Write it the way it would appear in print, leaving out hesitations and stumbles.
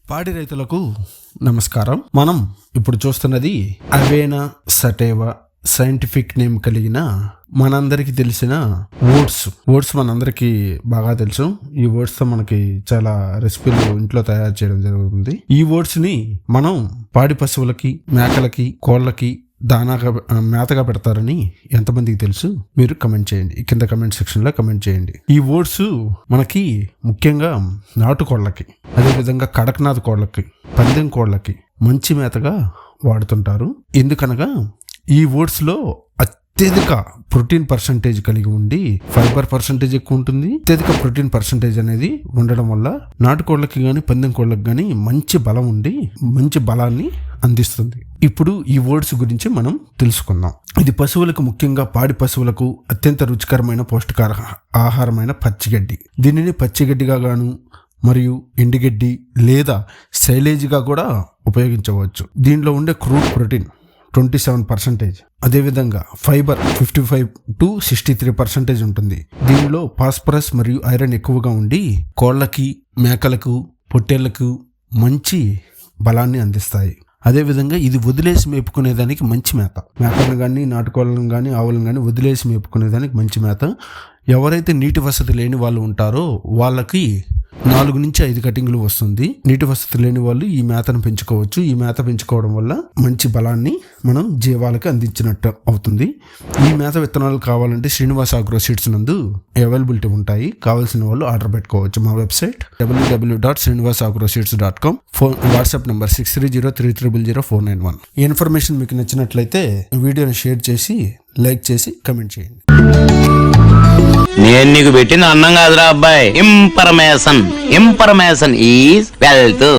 పాడి రైతులకు నమస్కారం. మనం ఇప్పుడు చూస్తున్నది అవేనా సటేవా సైంటిఫిక్ నేమ్ కలిగిన మనందరికి తెలిసిన ఓట్స్ మనందరికి బాగా తెలుసు. ఈ ఓట్స్ తో మనకి చాలా రెసిపీలు ఇంట్లో తయారు చేయడం జరుగుతుంది. ఈ ఓట్స్ ని మనం పాడి పశువులకి, మేకలకి, కోళ్ళకి మేతగా పెడతారని ఎంతమందికి తెలుసు? మీరు కమెంట్ చేయండి, కింద కమెంట్ సెక్షన్ లో కమెంట్ చేయండి. ఈ ఓట్స్ మనకి ముఖ్యంగా నాటుకోళ్ళకి, అదేవిధంగా కడక్నాథ్ కోళ్ళకి, పందెం కోళ్ళకి మంచి మేతగా వాడుతుంటారు. ఎందుకనగా ఈ ఓట్స్ లో అత్యధిక ప్రోటీన్ పర్సంటేజ్ కలిగి ఉండి ఫైబర్ పర్సంటేజ్ ఎక్కువ ఉంటుంది. అత్యధిక ప్రోటీన్ పర్సంటేజ్ అనేది ఉండడం వల్ల నాటుకోళ్ళకి గాని పందెం కోళ్ళకి గాని మంచి బలం ఉండి మంచి బలాన్ని అందిస్తుంది. ఇప్పుడు ఈ ఓట్స్ గురించి మనం తెలుసుకుందాం. ఇది పశువులకు, ముఖ్యంగా పాడి పశువులకు అత్యంత రుచికరమైన పౌష్టికార ఆహారమైన పచ్చిగడ్డి. దీనిని పచ్చిగడ్డిగా గాను మరియు ఎండుగడ్డి లేదా సైలేజ్గా కూడా ఉపయోగించవచ్చు. దీనిలో ఉండే క్రూడ్ ప్రోటీన్ 27%, అదేవిధంగా ఫైబర్ 55 to 63% ఉంటుంది. దీనిలో ఫాస్ఫరస్ మరియు ఐరన్ ఎక్కువగా ఉండి కోళ్ళకి, మేకలకు, పొట్టేళ్లకు మంచి బలాన్ని అందిస్తాయి. అదేవిధంగా ఇది వదిలేసి మేపుకునేదానికి మంచి మేత. మేకలను కానీ, నాటుకోళ్ళను కానీ, ఆవులను కానీ వదిలేసి మేపుకునేదానికి మంచి మేత. ఎవరైతే నీటి వసతి లేని వాళ్ళు ఉంటారో వాళ్ళకి 4 నుంచి 5 కటింగ్లు వస్తుంది. నీటి వసతి లేని వాళ్ళు ఈ మేతను పెంచుకోవచ్చు. ఈ మేత పెంచుకోవడం వల్ల మంచి బలాన్ని మనం జీవాలకు అందించినట్టు అవుతుంది. ఈ మేత విత్తనాలు కావాలంటే శ్రీనివాస్ ఆగ్రో సీడ్స్ నందు అవైలబిలిటీ ఉంటాయి. కావాల్సిన వాళ్ళు ఆర్డర్ పెట్టుకోవచ్చు. మా వెబ్సైట్ www.srinivasagroseeds.com. WhatsApp number 6303000491. ఈ ఇన్ఫర్మేషన్ మీకు నచ్చినట్లయితే వీడియోని షేర్ చేసి, లైక్ చేసి, కమెంట్ చేయండి. నేను నీకు పెట్టిన అన్నం కాదురా అబ్బాయి, ఇన్ఫర్మేషన్ ఈజ్ వెల్త్.